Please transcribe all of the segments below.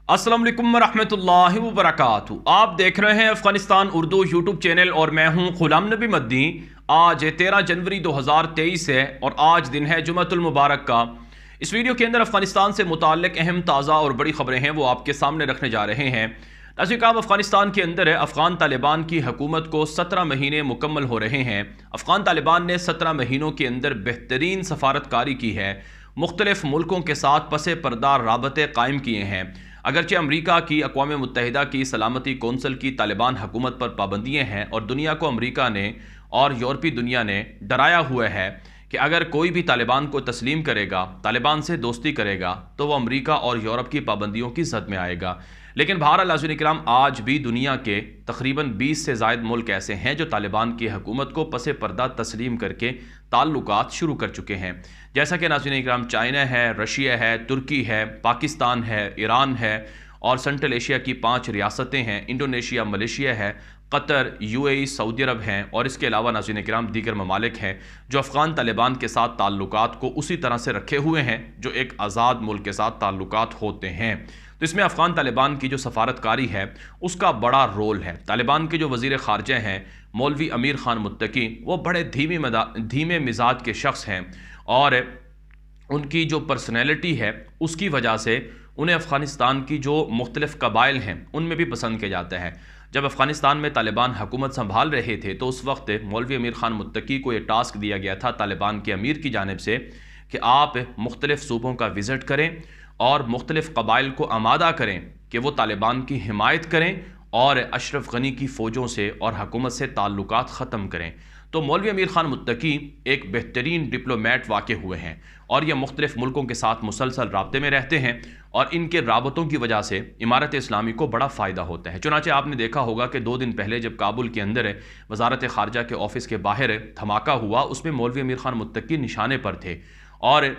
अस्सलाम वालेकुम रहमतुल्लाहि व बरकातहू। आप देख रहे हैं अफगानिस्तान उर्दू यूट्यूब चैनल और मैं हूं गुलाम नबी मद्दी। आज 13 जनवरी 2023 है और आज दिन है जुमअतुल मुबारक का। इस वीडियो के अंदर अफगानिस्तान से मुताल्लिक अहम ताज़ा और बड़ी खबरें हैं वो आपके सामने रखने जा रहे हैं। नाज़रीन, अफगानिस्तान के अंदर अफ़गान तालिबान की हुकूमत को 17 महीने मुकम्मल हो रहे हैं। अफ़गान तालिबान ने 17 महीनों के अंदर बेहतरीन सफारतकारी की है, मुख्तलिफ मुल्कों के साथ पसे पर्दा राबते कायम किए हैं। अगरचे अमरीका की अक़वाम मुत्तहिदा की सलामती कौंसल की तालिबान हुकूमत पर पाबंदियाँ हैं और दुनिया को अमरीका ने और यूरोपीय दुनिया ने डराया हुआ है कि अगर कोई भी तालिबान को तस्लीम करेगा, तालिबान से दोस्ती करेगा, तो वह अमरीका और यूरोप की पाबंदियों की जद में आएगा। लेकिन बहरहाल नाज़रीन किराम, आज भी दुनिया के तकरीबन 20 से ज़ायद मुल्क ऐसे हैं जो तालिबान की हुकूमत को पसे पर्दा तस्लीम करके ताल्लुकात शुरू कर चुके हैं। जैसा कि नाज़रीन किराम, चाइना है, रशिया है, तुर्की है, पाकिस्तान है, ईरान है और सेंट्रल एशिया की 5 रियासतें हैं, इंडोनेशिया, मलेशिया है, कतर, यूएई, सऊदी अरब हैं और इसके अलावा नाज़रीन किराम दीगर ममालिक हैं जो अफ़गान तालिबान के साथ ताल्लुकात को उसी तरह से रखे हुए हैं जो एक आज़ाद मुल्क के साथ ताल्लुकात होते हैं। तो इसमें अफ़गान तालिबान की जो सफारतकारी है उसका बड़ा रोल है। तालिबान के जो वज़ीर ख़ारजा हैं मौलवी अमीर ख़ान मुत्तकी, वो बड़े धीमे मिजाज के शख्स हैं और उनकी जो पर्सनैलिटी है उसकी वजह से उन्हें अफ़गानिस्तान की जो मुख्तलिफ़ कबाइल हैं उनमें भी पसंद किया जाता है। जब अफ़गानिस्तान में तालिबान हुकूमत संभाल रहे थे तो उस वक्त मौलवी अमीर ख़ान मुत्तकी को ये टास्क दिया गया था तालिबान के अमीर की जानिब से कि आप मुख्तलिफ़ सूबों का विज़िट करें और मुख्तलिफ़ कबाइल को आमादा करें कि वो तालिबान की हिमायत करें और अशरफ गनी की फ़ौजों से और हुकूमत से ताल्लुकात ख़त्म करें। तो मौलवी अमीर ख़ान मुत्तकी एक बेहतरीन डिप्लोमेट वाक़ हुए हैं और ये मुख्तलिफ़ मुल्कों के साथ मुसलसल राब्ते में रहते हैं और इनके राबतों की वजह से इमारत इस्लामी को बड़ा फ़ायदा होता है। चुनांचे आपने देखा होगा कि 2 दिन पहले जब काबुल के अंदर वज़ारत ख़ारजा के ऑफ़िस के बाहर धमाका हुआ, उसमें मौलवी अमीर ख़ान मुत्तकी निशाने पर थे और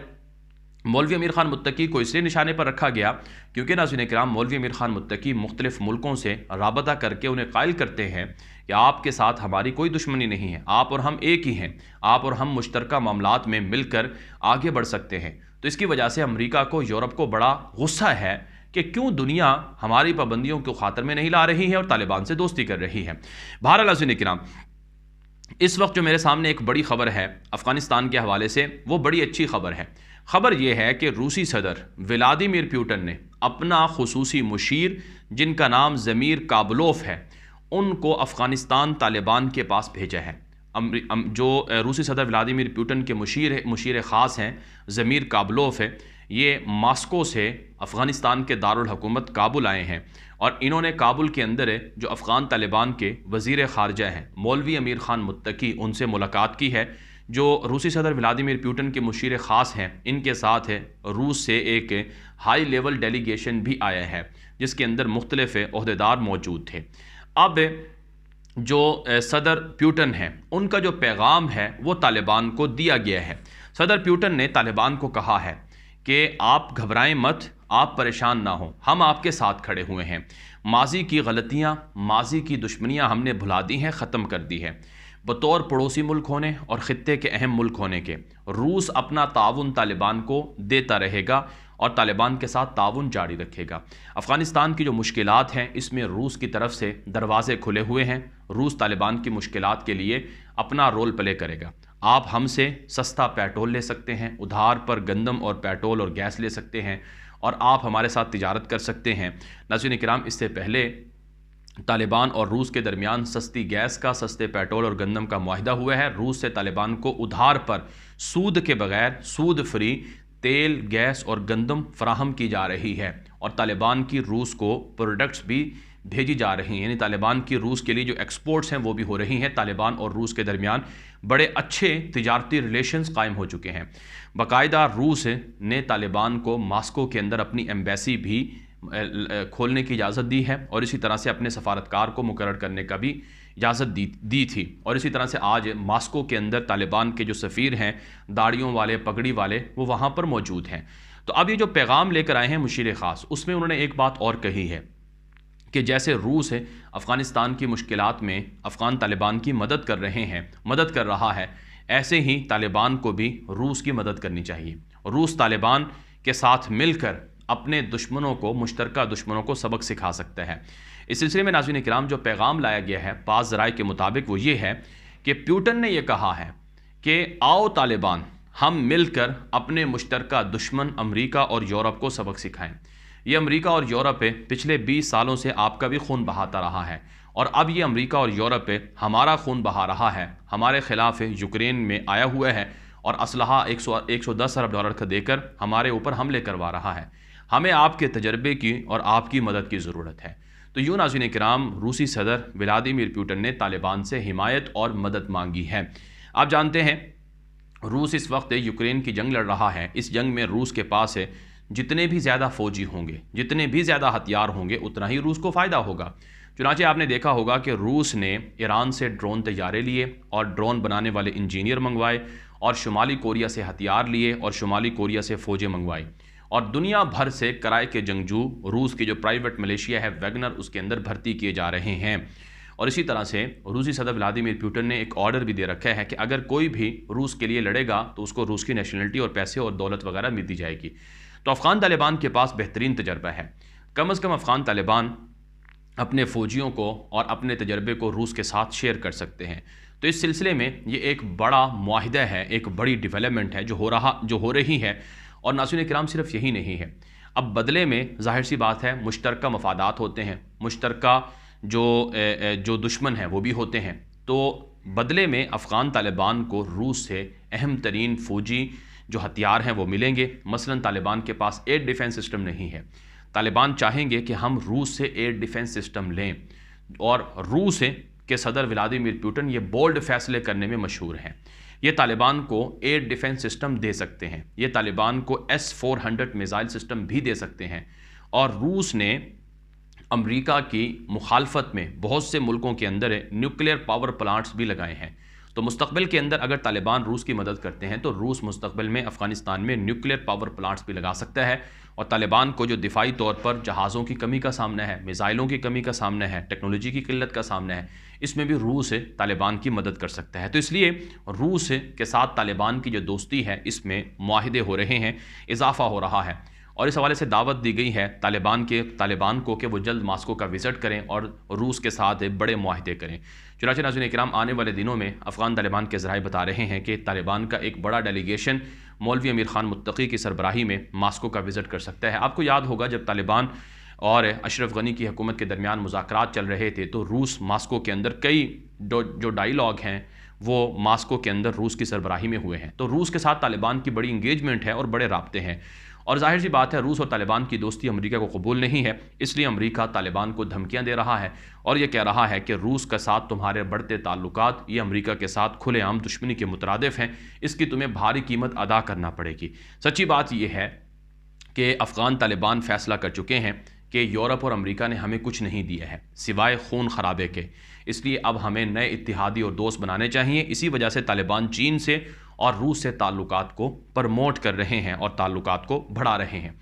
मौलवी अमीर ख़ान मुत्तकी को इसलिए निशाने पर रखा गया क्योंकि नाज़रीन किराम मौलवी अमीर ख़ान मुत्तकी मुख्तलिफ़ मुल्कों से राबता करके उन्हें कायल करते हैं कि आपके साथ हमारी कोई दुश्मनी नहीं है, आप और हम एक ही हैं, आप और हम मुश्तरका मामलात में मिलकर आगे बढ़ सकते हैं। तो इसकी वजह से अमरीका को, यूरोप को बड़ा गुस्सा है कि क्यों दुनिया हमारी पाबंदियों को खातर में नहीं ला रही है और तालिबान से दोस्ती कर रही है। बहरहाल नाज़रीन किराम, इस वक्त जो मेरे सामने एक बड़ी खबर है अफ़गानिस्तान के हवाले से, वो बड़ी अच्छी खबर है। खबर यह है कि रूसी सदर व्लादिमीर पुतिन ने अपना खुसूसी मुशीर, जिनका नाम ज़मीर काबुलोफ है, उनको अफ़गानिस्तान तालिबान के पास भेजा है। जो रूसी सदर व्लादिमीर पुतिन के मुशीर ख़ास हैं ज़मीर काबुलोफ है, ये मॉस्को से अफ़गानिस्तान के दारुल हुकूमत काबुल आए हैं और इन्होंने काबुल के अंदर जो अफ़गान तालिबान के वज़ीर ख़ारजा हैं मौलवी अमीर ख़ान मुत्तकी, उनसे मुलाकात की है। जो रूसी सदर व्लादिमीर पुतिन के मुशीर ख़ास हैं, इनके साथ रूस से एक हाई लेवल डेलीगेशन भी आया है जिसके अंदर मुख्तलिफ़ ओहदेदार मौजूद थे। अब जो सदर पुतिन हैं उनका जो पैगाम है वो तालिबान को दिया गया है। सदर पुतिन ने तालिबान को कहा है कि आप घबराएं मत, आप परेशान ना हो, हम आपके साथ खड़े हुए हैं। माजी की गलतियां, माजी की दुश्मनियां हमने भुला दी हैं, ख़त्म कर दी है। बतौर पड़ोसी मुल्क होने और ख़ित्ते के अहम मुल्क होने के, रूस अपना ताउन तालिबान को देता रहेगा और तालिबान के साथ ताउन जारी रखेगा। अफ़गानिस्तान की जो मुश्किलात हैं इसमें रूस की तरफ से दरवाज़े खुले हुए हैं। रूस तालिबान की मुश्किलात के लिए अपना रोल प्ले करेगा। आप हमसे सस्ता पेट्रोल ले सकते हैं, उधार पर गंदम और पेट्रोल और गैस ले सकते हैं और आप हमारे साथ तिजारत कर सकते हैं। नाज़रीन किराम, इससे पहले तालिबान और रूस के दरमियान सस्ती गैस का, सस्ते पेट्रोल और गंदम का मुआहिदा हुआ है। रूस से तालिबान को उधार पर, सूद के बगैर, सूद फ्री तेल, गैस और गंदम फराहम की जा रही है और तालिबान की रूस को प्रोडक्ट्स भी भेजी जा रही हैं। यानी तालिबान की रूस के लिए जो एक्सपोर्ट्स हैं वो भी हो रही हैं। तालिबान और रूस के दरमियान बड़े अच्छे तिजारती रिलेशंस कायम हो चुके हैं। बाकायदा रूस ने तालिबान को मॉस्को के अंदर अपनी एम्बेसी भी खोलने की इजाज़त दी है और इसी तरह से अपने सफारतकार को मुकर्रर करने का भी इजाज़त दी थी। और इसी तरह से आज मॉस्को के अंदर तालिबान के जो सफ़ीर हैं, दाढ़ियों वाले, पगड़ी वाले, वो वहाँ पर मौजूद हैं। तो अब ये जो पैगाम लेकर आए हैं मुशीर ख़ास, उसमें उन्होंने एक बात और कही है कि जैसे रूस अफ़गानिस्तान की मुश्किलात में अफ़गान तालिबान की मदद कर रहा है, ऐसे ही तालिबान को भी रूस की मदद करनी चाहिए। रूस तालिबान के साथ मिलकर अपने दुश्मनों को, मुश्तरका दुश्मनों को सबक सिखा सकता है। इस सिलसिले में नाज़रीन किराम जो पैगाम लाया गया है पास ज़राए के मुताबिक वो ये है कि पुतिन ने यह कहा है कि आओ तालिबान, हम मिलकर अपने मुश्तरका दुश्मन अमरीका और यूरोप को सबक सिखाएं। ये अमरीका और यूरोप पिछले 20 सालों से आपका भी खून बहाता रहा है और अब ये अमरीका और यूरोप हमारा खून बहा रहा है, हमारे खिलाफ यूक्रेन में आया हुआ है और असलहा 110 अरब डॉलर का देकर हमारे ऊपर हमले करवा रहा है। हमें आपके तजर्बे की और आपकी मदद की ज़रूरत है। तो यूँ नाज़रीन किराम, रूसी सदर व्लादिमीर पुतिन ने तालिबान से हिमायत और मदद मांगी है। आप जानते हैं रूस इस वक्त यूक्रेन की जंग लड़ रहा है। इस जंग में रूस के पास जितने भी ज़्यादा फ़ौजी होंगे, जितने भी ज़्यादा हथियार होंगे, उतना ही रूस को फ़ायदा होगा। चुनांचे आपने देखा होगा कि रूस ने ईरान से ड्रोन तैयारे लिए और ड्रोन बनाने वाले इंजीनियर मंगवाए और शुमाली कोरिया से हथियार लिए और शुमाली कोरिया से फ़ौजें मंगवाई और दुनिया भर से किराए के जंगजू रूस की जो प्राइवेट मलेशिया है वैगनर, उसके अंदर भर्ती किए जा रहे हैं। और इसी तरह से रूसी सदर व्लादिमीर पुतिन ने एक ऑर्डर भी दे रखा है कि अगर कोई भी रूस के लिए लड़ेगा तो उसको रूस की नेशनलिटी और पैसे और दौलत वगैरह मिल दी जाएगी। तो अफ़गान तालिबान के पास बेहतरीन तजर्बा है। कम अज़ कम अफ़गान तालिबान अपने फ़ौजियों को और अपने तजर्बे को रूस के साथ शेयर कर सकते हैं। तो इस सिलसिले में ये एक बड़ा मुआहिदा है, एक बड़ी डेवलपमेंट है जो हो रही है। और नाज़रीन किराम, सिर्फ यही नहीं है, अब बदले में जाहिर सी बात है मुश्तरका मफादात होते हैं, मुश्तरका जो दुश्मन हैं वो भी होते हैं। तो बदले में अफ़गान तालिबान को रूस से अहम तरीन फ़ौजी जो हथियार हैं वो मिलेंगे। मसलन तालिबान के पास एयर डिफेंस सिस्टम नहीं है। तालिबान चाहेंगे कि हम रूस से एयर डिफेंस सिस्टम लें और रूस के सदर व्लादिमीर पुतिन ये बोल्ड फैसले करने में मशहूर हैं। ये तालिबान को एयर डिफेंस सिस्टम दे सकते हैं, ये तालिबान को S-400 मिसाइल सिस्टम भी दे सकते हैं। और रूस ने अमेरिका की मुखालफत में बहुत से मुल्कों के अंदर न्यूक्लियर पावर प्लांट्स भी लगाए हैं। तो मुस्तकबिल के अंदर अगर तालिबान रूस की मदद करते हैं तो रूस मुस्तकबिल में अफ़गानिस्तान में न्यूक्लियर पावर प्लांट्स भी लगा सकता है। और तालिबान को जो दिफाई तौर पर जहाज़ों की कमी का सामना है, मिसाइलों की कमी का सामना है, टेक्नोलॉजी की किल्लत का सामना है, इसमें भी रूस तालिबान की मदद कर सकता है। तो इसलिए रूस के साथ तालिबान की जो दोस्ती है इसमें मुआहिदे हो रहे हैं, इजाफा हो रहा है। और इस हवाले से दावत दी गई है तालिबान को कि वो जल्द मास्को का विज़िट करें और रूस के साथ बड़े मुआहिदे करें। चुनांचे नाज़रीन किराम, आने वाले दिनों में अफ़गान तालिबान के ज़राए बता रहे हैं कि तालिबान का एक बड़ा डेलीगेशन मौलवी अमीर खान मुत्तकी की सरबराही में मास्को का विज़िट कर सकता है। आपको याद होगा जब तालिबान और अशरफ गनी की हुकूमत के दरमियान मुज़ाकरात चल रहे थे तो रूस मास्को के अंदर कई जो डायलॉग हैं वो मास्को के अंदर रूस की सरबराही में हुए हैं। तो रूस के साथ तालिबान की बड़ी इंगेजमेंट है और बड़े राब्ते हैं। और जाहिर सी बात है रूस और तालिबान की दोस्ती अमेरिका को कबूल नहीं है, इसलिए अमेरिका तालिबान को धमकियां दे रहा है और ये कह रहा है कि रूस के साथ तुम्हारे बढ़ते ताल्लुकात ये अमेरिका के साथ खुलेआम दुश्मनी के मुतरादिफ हैं, इसकी तुम्हें भारी कीमत अदा करना पड़ेगी। सच्ची बात यह है कि अफ़गान तालिबान फ़ैसला कर चुके हैं कि यूरोप और अमेरिका ने हमें कुछ नहीं दिया है सिवाय खून खराबे के, इसलिए अब हमें नए इत्तेहादी और दोस्त बनाने चाहिए। इसी वजह से तालिबान चीन से और रूस से ताल्लुकात को प्रमोट कर रहे हैं और ताल्लुकात को बढ़ा रहे हैं।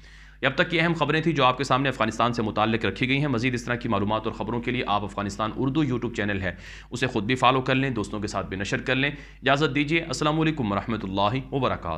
अब तक की अहम खबरें थी जो आपके सामने अफगानिस्तान से मुताल्लिक रखी गई हैं। मजीद इस तरह की मालूमात और ख़बरों के लिए आप अफगानिस्तान उर्दू यूट्यूब चैनल है उसे खुद भी फॉलो कर लें, दोस्तों के साथ भी नशर कर लें। इजाज़त दीजिए। अस्सलामु अलैकुम वरहमतुल्लाहि वबरकातुहू।